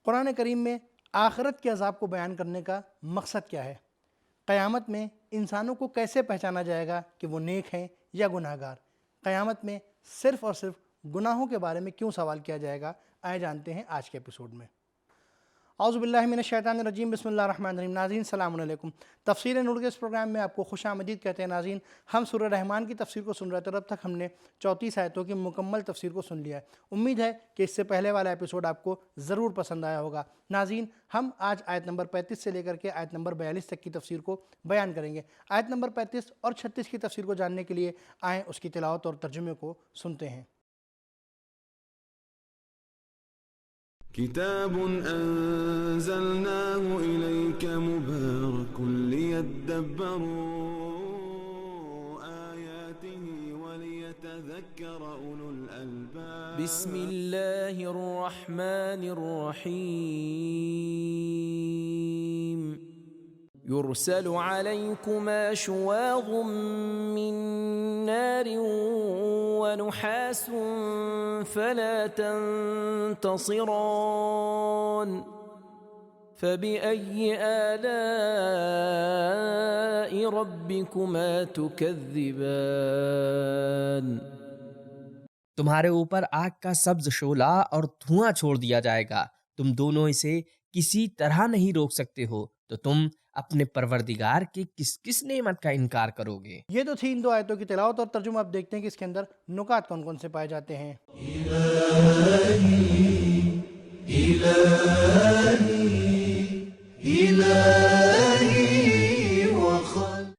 قرآن کریم میں آخرت کے عذاب کو بیان کرنے کا مقصد کیا ہے؟ قیامت میں انسانوں کو کیسے پہچانا جائے گا کہ وہ نیک ہیں یا گناہ گار؟ قیامت میں صرف اور صرف گناہوں کے بارے میں کیوں سوال کیا جائے گا؟ آئے جانتے ہیں آج کے ایپیسوڈ میں۔ اعوذ باللہ من الشیطان الرجیم، بسم اللہ الرحمن الرحیم۔ ناظرین السلام علیکم، تفسیر نور کے اس پروگرام میں آپ کو خوش آمدید کہتے ہیں۔ ناظرین، ہم سورہ رحمان کی تفسیر کو سن رہے تھے اور اب تک ہم نے 34 آیتوں کی مکمل تفسیر کو سن لیا ہے۔ امید ہے کہ اس سے پہلے والا ایپیسوڈ آپ کو ضرور پسند آیا ہوگا۔ ناظرین، ہم آج آیت نمبر 35 سے لے کر کے آیت نمبر 42 تک کی تفسیر کو بیان کریں گے۔ آیت نمبر 35 اور 36 کی تفسیر کو جاننے کے لیے آئیں اس کی تلاوت اور ترجمے کو سنتے ہیں۔ كتاب أنزلناه إليك مبارك ليدبروا آياته وليتذكر أولو الألباب بسم الله الرحمن الرحيم يرسل عليكما شواظ من نار ونحاس فلا تنتصران فبأي آلاء ربكما تكذبان۔ تمہارے اوپر آگ کا سبز شعلہ اور دھواں چھوڑ دیا جائے گا، تم دونوں اسے کسی طرح نہیں روک سکتے ہو، تو تم اپنے پروردگار کی کس کس نعمت کا انکار کرو گے؟ یہ تو تھی ان دو آیتوں کی تلاوت اور ترجمہ۔ اب دیکھتے ہیں کہ اس کے اندر نکات کون کون سے پائے جاتے ہیں۔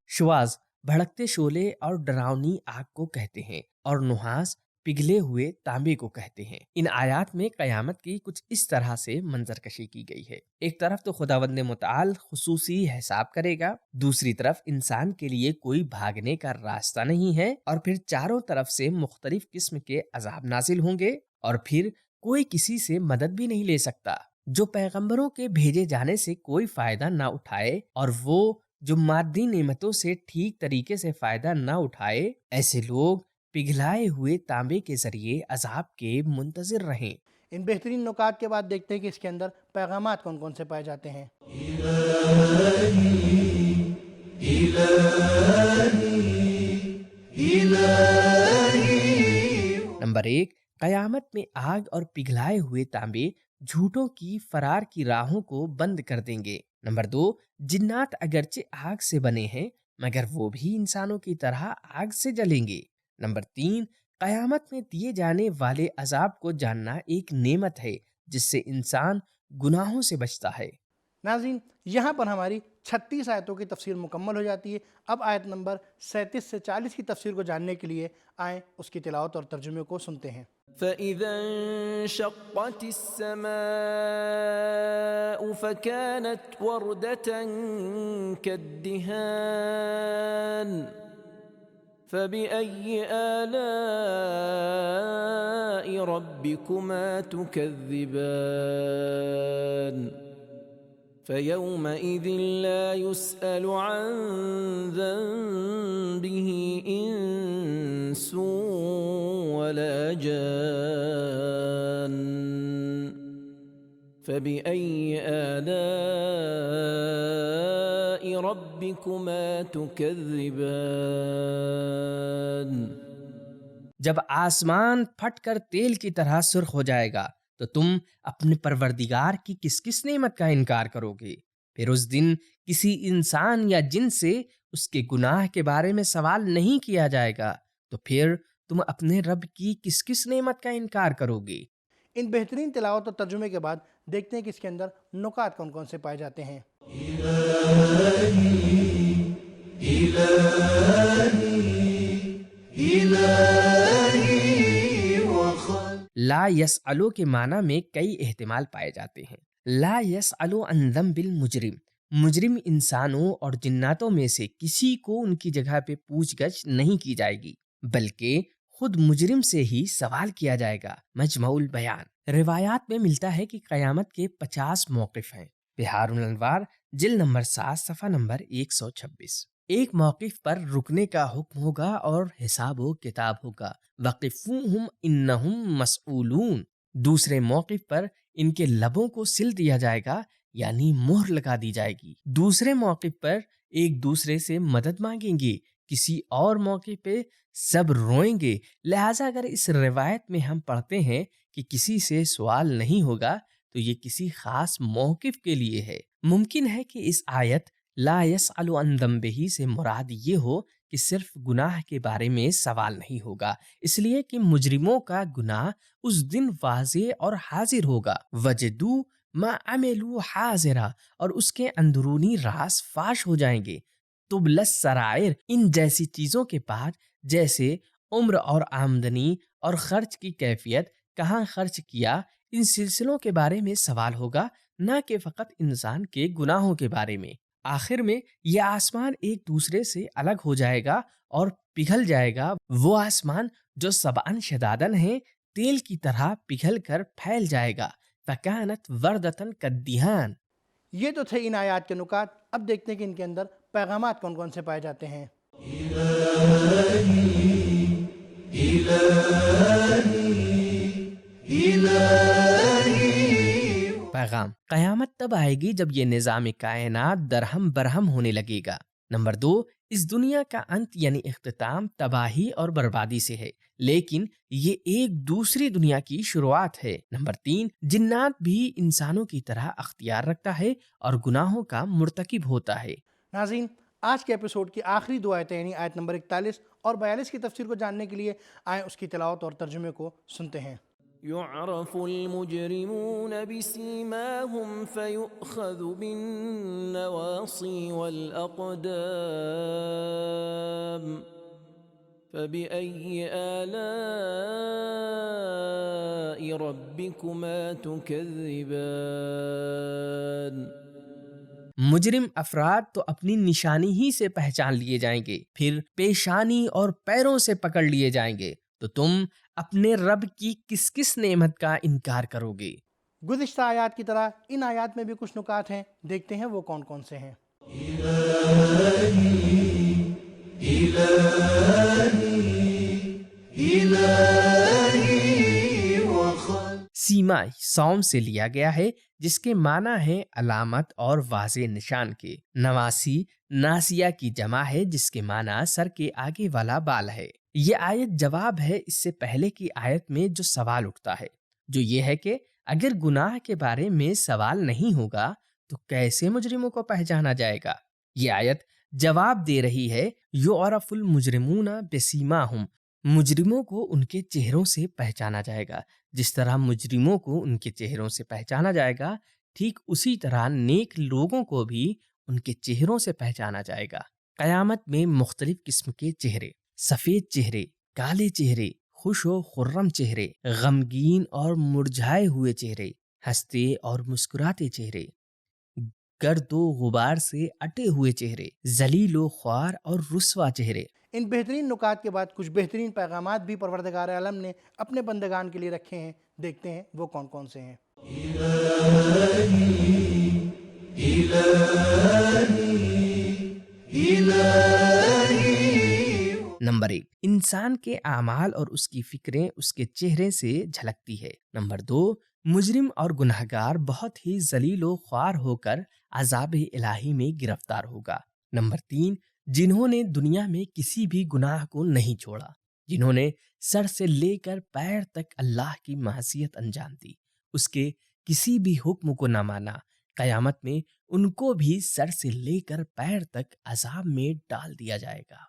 شواظ بھڑکتے شعلے اور ڈراؤنی آگ کو کہتے ہیں، اور نحاس پگھلے ہوئے تانبے کو کہتے ہیں۔ ان آیات میں قیامت کی کچھ اس طرح سے منظر کشی کی گئی ہے۔ ایک طرف تو خداوند متعال خصوصی حساب کرے گا، دوسری طرف انسان کے لیے کوئی بھاگنے کا راستہ نہیں ہے، اور پھر چاروں طرف سے مختلف قسم کے عذاب نازل ہوں گے، اور پھر کوئی کسی سے مدد بھی نہیں لے سکتا۔ جو پیغمبروں کے بھیجے جانے سے کوئی فائدہ نہ اٹھائے اور وہ جو مادی نعمتوں سے ٹھیک طریقے سے فائدہ نہ اٹھائے، ایسے لوگ پگھلائے ہوئے تانبے کے ذریعے عذاب کے منتظر رہیں۔ ان بہترین نکات کے بعد دیکھتے ہیں کہ اس کے اندر پیغامات کون کون سے پائے جاتے ہیں۔ نمبر 1، قیامت میں آگ اور پگھلائے ہوئے تانبے جھوٹوں کی فرار کی راہوں کو بند کر دیں گے۔ نمبر 2، جنات اگرچہ آگ سے بنے ہیں مگر وہ بھی انسانوں کی طرح آگ سے جلیں گے۔ نمبر 3، قیامت میں دیے جانے والے عذاب کو جاننا ایک نعمت ہے جس سے انسان گناہوں سے بچتا ہے۔ ناظرین، یہاں پر ہماری 36 آیتوں کی تفسیر مکمل ہو جاتی ہے۔ اب آیت نمبر 37 سے 40 کی تفسیر کو جاننے کے لیے آئیں اس کی تلاوت اور ترجمے کو سنتے ہیں۔ فَإِذَا انشَقَّتِ السَّمَاءُ فَكَانَتْ وَرْدَةً كَالدِّهَانِ فَبِأَيِّ آلَاءِ رَبِّكُمَا تُكَذِّبَانِ فَيَوْمَئِذٍ لَا يُسْأَلُ عَنْ ذَنبِهِ إِنسٌ وَلَا جَانٌّ فَبِأَيِّ آلَاءِ رَبِّكُمَا تُكَذِّبَانِ۔ جب آسمان پھٹ کر تیل کی طرح سرخ ہو جائے گا تو تم اپنے پروردگار کی کس کس نعمت کا انکار کرو گے؟ پھر اس دن کسی انسان یا جن سے اس کے گناہ کے بارے میں سوال نہیں کیا جائے گا، تو پھر تم اپنے رب کی کس کس نعمت کا انکار کرو گے؟ ان بہترین تلاوت اور ترجمے کے بعد دیکھتے ہیں کہ اس کے اندر نکات کون کون سے پائے جاتے ہیں۔ لا یسألو کے معنی میں کئی احتمال پائے جاتے ہیں۔ لا یسألو عن ذنب المجرم، مجرم انسانوں اور جناتوں میں سے کسی کو ان کی جگہ پہ پوچھ گچھ نہیں کی جائے گی، بلکہ خود مجرم سے ہی سوال کیا جائے گا۔ مجمع البیان۔ روایات میں ملتا ہے کہ قیامت کے 50 موقف ہیں۔ بہار الانوار جلد نمبر 7 صفحہ نمبر 126۔ ایک موقف پر رکنے کا حکم ہوگا اور حساب و کتاب ہوگا، وقفوہم انہم مسئولون۔ دوسرے موقف پر ان کے لبوں کو سل دیا جائے گا یعنی مہر لگا دی جائے گی۔ دوسرے موقع پر ایک دوسرے سے مدد مانگیں گے، کسی اور موقع پہ سب روئیں گے۔ لہٰذا اگر اس روایت میں ہم پڑھتے ہیں کہ کسی سے سوال نہیں ہوگا تو یہ کسی خاص موقف کے لیے ہے۔ ممکن ہے کہ اس آیت لا یسأل عن ذنبہ سے مراد یہ ہو کہ صرف گناہ کے بارے میں سوال نہیں ہوگا، اس لیے کہ مجرموں کا گناہ اس دن واضح اور حاضر ہوگا۔ وجدوا ما عملوا حاضرا، اور اس کے اندرونی راز فاش ہو جائیں گے۔ تبلی السرائر، ان جیسی چیزوں کے بعد جیسے عمر اور آمدنی اور خرچ کی کیفیت، کہاں خرچ کیا، ان سلسلوں کے بارے میں سوال ہوگا، نہ کہ فقط انسان کے گناہوں کے بارے میں۔ آخر میں یہ آسمان ایک دوسرے سے الگ ہو جائے گا اور پگھل جائے گا، وہ آسمان جو سبعاً شدادن ہے، تیل کی طرح پگھل کر پھیل جائے گا۔ فَكَانَتْ وَرْدَةً كَالدِّهَانِ۔ یہ تو تھے ان آیات کے نکات۔ اب دیکھتے ہیں کہ ان کے اندر پیغامات کون کون سے پائے جاتے ہیں۔ پیغام: قیامت تب آئے گی جب یہ نظام کائنات درہم برہم ہونے لگے گا۔ نمبر 2، اس دنیا کا انت یعنی اختتام تباہی اور بربادی سے ہے، لیکن یہ ایک دوسری دنیا کی شروعات ہے۔ نمبر 3، جنات بھی انسانوں کی طرح اختیار رکھتا ہے اور گناہوں کا مرتکب ہوتا ہے۔ ناظرین، آج کے ایپیسوڈ کی آخری دو آیتیں یعنی آیت نمبر 41 اور 42 کی تفسیر کو جاننے کے لیے آئیں اس کی تلاوت اور ترجمے کو سنتے ہیں۔ يعرف المجرمون بسيماهم فيؤخذ بالنواصي والأقدام فبأي آلاء ربكما تكذبان۔ مجرم افراد تو اپنی نشانی ہی سے پہچان لیے جائیں گے، پھر پیشانی اور پیروں سے پکڑ لیے جائیں گے، تو تم اپنے رب کی کس کس نعمت کا انکار کرو گے؟ گزشتہ آیات کی طرح ان آیات میں بھی کچھ نکات ہیں، دیکھتے ہیں وہ کون کون سے ہیں۔ سیما سوم سے لیا گیا ہے جس کے معنی ہے علامت اور واضح نشان کے۔ نواسی ناسیہ کی جمع ہے جس کے معنی سر کے آگے والا بال ہے۔ یہ آیت جواب ہے اس سے پہلے کی آیت میں جو سوال اٹھتا ہے، جو یہ ہے کہ اگر گناہ کے بارے میں سوال نہیں ہوگا تو کیسے مجرموں کو پہچانا جائے گا؟ یہ آیت جواب دے رہی ہے یعرف المجرمون بسیماہم، مجرموں کو ان کے چہروں سے پہچانا جائے گا۔ جس طرح مجرموں کو ان کے چہروں سے پہچانا جائے گا، ٹھیک اسی طرح نیک لوگوں کو بھی ان کے چہروں سے پہچانا جائے گا۔ قیامت میں مختلف قسم کے چہرے، سفید چہرے، کالے چہرے، خوش و خرم چہرے، غمگین اور مرجھائے ہوئے چہرے، ہنستے اور مسکراتے چہرے، گرد و غبار سے اٹے ہوئے چہرے، ذلیل و خوار اور رسوا چہرے۔ ان بہترین نکات کے بعد کچھ بہترین پیغامات بھی پروردگار عالم نے اپنے بندگان کے لیے رکھے ہیں، دیکھتے ہیں وہ کون کون سے ہیں۔ نمبر 1، انسان کے اعمال اور اس کی فکریں اس کے چہرے سے جھلکتی ہے۔ نمبر 2، مجرم اور گنہگار بہت ہی ذلیل و خوار ہو کر عذاب الہی میں گرفتار ہوگا۔ نمبر 3، جنہوں نے دنیا میں کسی بھی گناہ کو نہیں چھوڑا، جنہوں نے سر سے لے کر پیر تک اللہ کی معصیت انجام دی، اس کے کسی بھی حکم کو نہ مانا، قیامت میں ان کو بھی سر سے لے کر پیر تک عذاب میں ڈال دیا جائے گا۔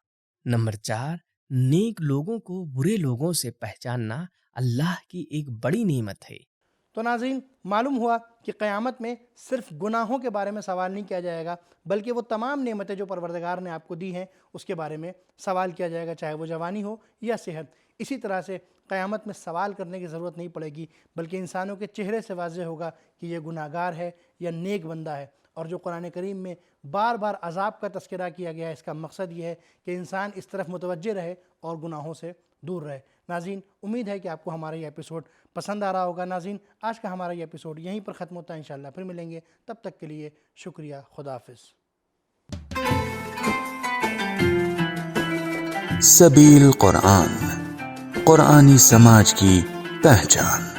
نمبر 4، نیک لوگوں کو برے لوگوں سے پہچاننا اللہ کی ایک بڑی نعمت ہے۔ تو ناظرین، معلوم ہوا کہ قیامت میں صرف گناہوں کے بارے میں سوال نہیں کیا جائے گا، بلکہ وہ تمام نعمتیں جو پروردگار نے آپ کو دی ہیں اس کے بارے میں سوال کیا جائے گا، چاہے وہ جوانی ہو یا صحت۔ اسی طرح سے قیامت میں سوال کرنے کی ضرورت نہیں پڑے گی، بلکہ انسانوں کے چہرے سے واضح ہوگا کہ یہ گناہ گار ہے یا نیک بندہ ہے۔ اور جو قرآن کریم میں بار بار عذاب کا تذکرہ کیا گیا ہے، اس کا مقصد یہ ہے کہ انسان اس طرف متوجہ رہے اور گناہوں سے دور رہے۔ ناظرین، امید ہے کہ آپ کو ہمارا یہ ایپیسوڈ پسند آ رہا ہوگا۔ ناظرین، آج کا ہمارا یہ ایپیسوڈ یہیں پر ختم ہوتا ہے، انشاءاللہ پھر ملیں گے، تب تک کے لیے شکریہ، خدا حافظ۔ سبیل قرآن، قرآنی سماج کی پہچان۔